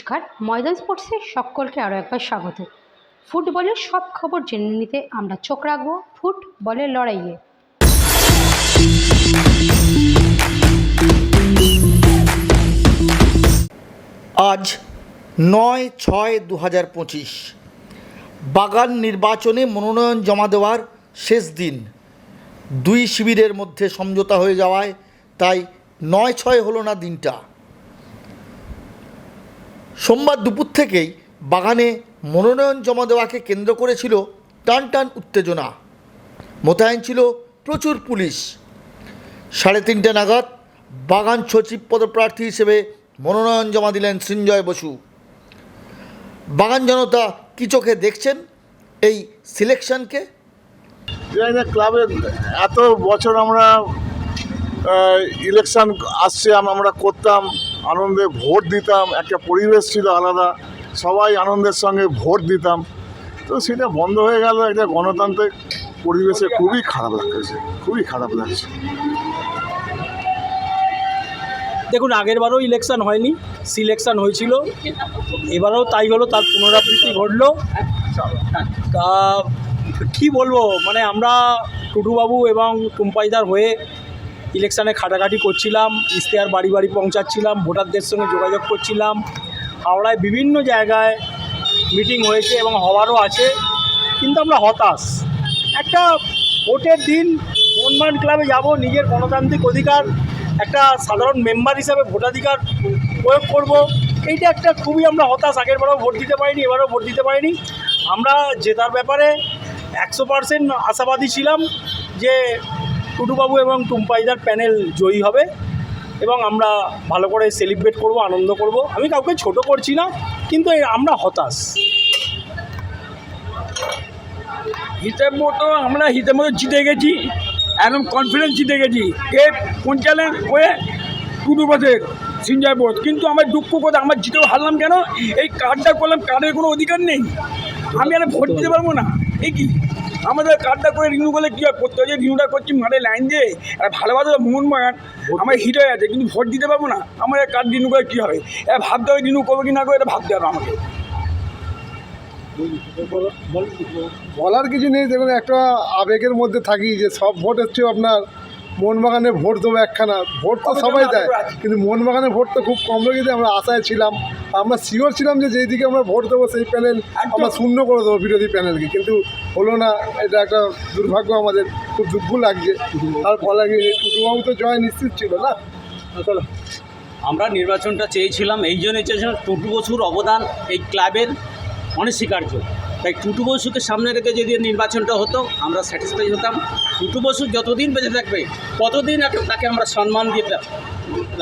নমস্কার, ময়দান স্পোর্টসে সকলকে আরও একবার স্বাগত। ফুটবলের সব খবর জেনে নিতে আমরা চোখ রাখবো ফুটবলের লড়াইয়ে। আজ 9/6/2025 বাগান নির্বাচনে মনোনয়ন জমা দেওয়ার শেষ দিন। দুই শিবিরের মধ্যে সমঝোতা হয়ে যাওয়ায় তাই 9/6 হলো না দিনটা। সোমবার দুপুর থেকেই বাগানে মনোনয়ন জমা দেওয়াকে কেন্দ্র করেছিল টান টান উত্তেজনা। মোতায়েন ছিল প্রচুর পুলিশ। 3:30 নাগাদ বাগান সচিব পদপ্রার্থী হিসেবে মনোনয়ন জমা দিলেন সৃঞ্জয় বসু। বাগান জনতা কী চোখে দেখছেন এই সিলেকশনকে? ক্লাবে এত বছর আমরা ইলেকশন আসছে আমরা করতাম, আনন্দে ভোট দিতাম, একটা পরিবেশ ছিল আলাদা, সবাই আনন্দের সঙ্গে ভোট দিতাম। তো সেটা বন্ধ হয়ে গেল একটা গণতান্ত্রিক পরিবেশে। খুবই খারাপ লাগছে। দেখুন, আগেরবারও ইলেকশন হয়নি, সিলেকশন হয়েছিল, এবারেও তাই হলো, তার পুনরাবৃত্তি ঘটলো। তা কী বলবো, মানে আমরা টুটুবাবু এবং টুম্পাইদার হয়ে ইলেকশানে খাটাখাটি করছিলাম, ইশতেহার বাড়ি বাড়ি পৌঁছাচ্ছিলাম, ভোটারদের সঙ্গে যোগাযোগ করছিলাম। হাওড়ায় বিভিন্ন জায়গায় মিটিং হয়েছে এবং হওয়ারও আছে, কিন্তু আমরা হতাশ। একটা ভোটের দিন মোহনবাগান ক্লাবে যাব, নিজের গণতান্ত্রিক অধিকার একটা সাধারণ মেম্বার হিসাবে ভোটাধিকার প্রয়োগ করব, এইটা একটা খুবই আমরা হতাশ। আগেরবারও ভোট দিতে পারিনি, এবারও ভোট দিতে পারিনি। আমরা জেতার ব্যাপারে 100% আশাবাদী ছিলাম যে টুটুবাবু এবং টুম্পাইদার প্যানেল জয়ী হবে এবং আমরা ভালো করে সেলিব্রেট করব, আনন্দ করব। আমি কাউকে ছোট করছি না, কিন্তু আমরা হতাশ। হিসেব মতো আমরা জিতে গেছি, একদম কনফিডেন্স জিতে গেছি। কে পঞ্চায়েত হয়ে টুটু বসের সৃঞ্জয় বোস। কিন্তু আমার দুঃখ কথা, আমার জিতেও হারলাম কেন? এই কার্ডটা করলাম, কার্ডের কোনো অধিকার নেই, আমি আর ভোট দিতে পারবো না। এই কি আমাদের কার্ডটা করে রিনিউ করলে কী হয়? করতে হচ্ছে, রিনিউটা করছি মাঠে লাইন দিয়ে, আর ভালোভাবে মোহনবাগান আমার হিট হয়ে আছে, কিন্তু ভোট দিতে পারবো না। আমার কার্ড রিনিউ করে কী হবে? এটা ভাবতে হবে, রিনিউ করবো কি না করবো, এটা ভাবতে হবে আমাকে। বলার কিছু নেই। দেখুন, একটা আবেগের মধ্যে থাকি যে সব ভোট হচ্ছে আপনার মোহনবাগানে ভোট দেবো একখানা। ভোট তো সবাই দেয়, কিন্তু মোহনবাগানে ভোট তো খুব কম হয়ে গেছে। আমরা আশায় ছিলাম, আমরা শিওর ছিলাম যে যেই দিকে আমরা ভোট দেবো সেই প্যানেল আমরা শূন্য করে দেবো, বিরোধী প্যানেলকে, কিন্তু হলো না। এটা একটা দুর্ভাগ্য, আমাদের খুব দুঃখ লাগছে। আর বলা গিয়ে টুটুবাবু তো জয় নিশ্চিত ছিল না। চলো, আমরা নির্বাচনটা চেয়েছিলাম, এই জন্য চেয়েছিলাম টুটু বসুর অবদান এই ক্লাবের অনস্বীকার্য। তাই টুটু বসুকে সামনে রেখে যদি নির্বাচনটা হতো আমরা স্যাটিসফাই হতাম। টুটু বসু যতদিন বেঁচে থাকবে ততদিন তাকে আমরা সম্মান দিয়ে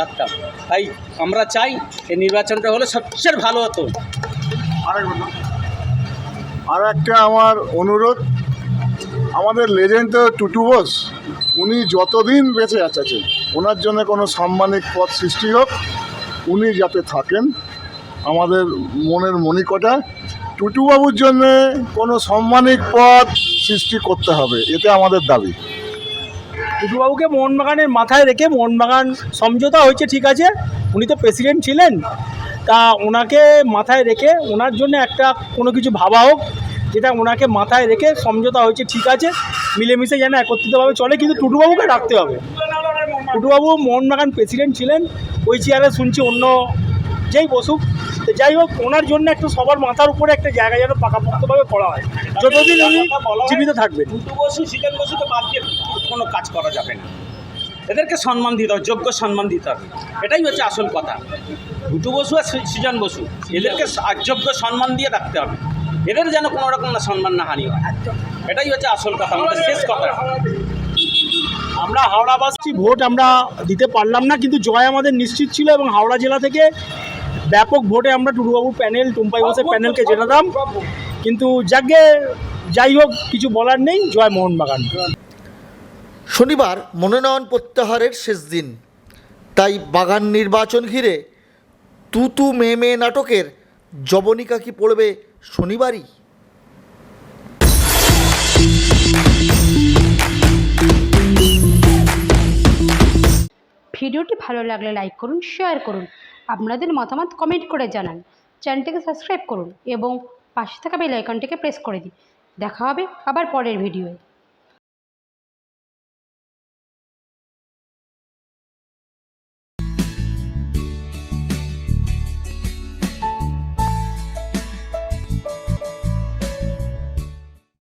রাখতাম। তাই আমরা চাই এই নির্বাচনটা হলে সবচেয়ে ভালো হতো। আর একটা আমার অনুরোধ, আমাদের লেজেন্ড তো টুটু বোস, উনি যতদিন বেঁচে আছেন ওনার জন্য কোনো সাম্মানিক পদ সৃষ্টি হোক, উনি যাতে থাকেন আমাদের মনের মণিকোটা। টুটুবাবুর জন্যে কোনো সাম্মানিক পদ সৃষ্টি করতে হবে, এটা আমাদের দাবি। টুটুবাবুকে মোহনবাগানের মাথায় রেখে মোহনবাগান সমঝোতা হয়েছে, ঠিক আছে, উনি তো প্রেসিডেন্ট ছিলেন, তা ওনাকে মাথায় রেখে ওনার জন্য একটা কোনো কিছু ভাবা হোক, যেটা ওনাকে মাথায় রেখে সমঝোতা হয়েছে, ঠিক আছে, মিলেমিশে যেন একত্রিতভাবে চলে, কিন্তু টুটুবাবুকে রাখতে হবে। টুটুবাবু মোহনবাগান প্রেসিডেন্ট ছিলেন, ওই চেয়ারে শুনছি অন্য যেই বসুক, যাই হোক, ওনার জন্য একটু সবার মাথার উপরে একটা জায়গা যেন পাকাপোক্তভাবে করা হয়, যতদিন উনি জীবিত থাকবেন। টুটু বসু, সৃজন বসুকে বাদ দিয়ে কোনো কাজ করা যাবে না, এদেরকে সম্মান দিতে হবে, যোগ্য সম্মান দিতে হবে, এটাই হচ্ছে আসল কথা। টুটু বসু আর সৃজন বসু এদেরকে যোগ্য সম্মান দিয়ে রাখতে হবে, এদের যেন কোনো রকম না সম্মান না হানি হয়, এটাই হচ্ছে আসল কথা, আমাদের শেষ কথা। আমরা হাওড়াবাসী ভোট আমরা দিতে পারলাম না, কিন্তু জয় আমাদের নিশ্চিত ছিল এবং হাওড়া জেলা থেকে ব্যাপক ভোটে আমরা টুটুবাবুর প্যানেল, টুম্পাই বসের প্যানেলকে জেতাতাম। কিন্তু যাই হোক, কিছু বলার নেই, জয় মোহনবাগান। শনিবার মনোনয়ন প্রত্যাহারের শেষ দিন, তাই বাগান নির্বাচন ঘিরে তুতু মেয়ে মেয়ে নাটকের জবনিকা কি পড়বে শনিবারই? ভিডিওটি ভালো লাগলে লাইক করুন, শেয়ার করুন, আপনাদের মতামত কমেন্ট করে জানান। চ্যানেলটিকে সাবস্ক্রাইব করুন এবং পাশে থাকা বেল আইকনটিকে প্রেস করে দিন। দেখা হবে আবার পরের ভিডিওয়ে।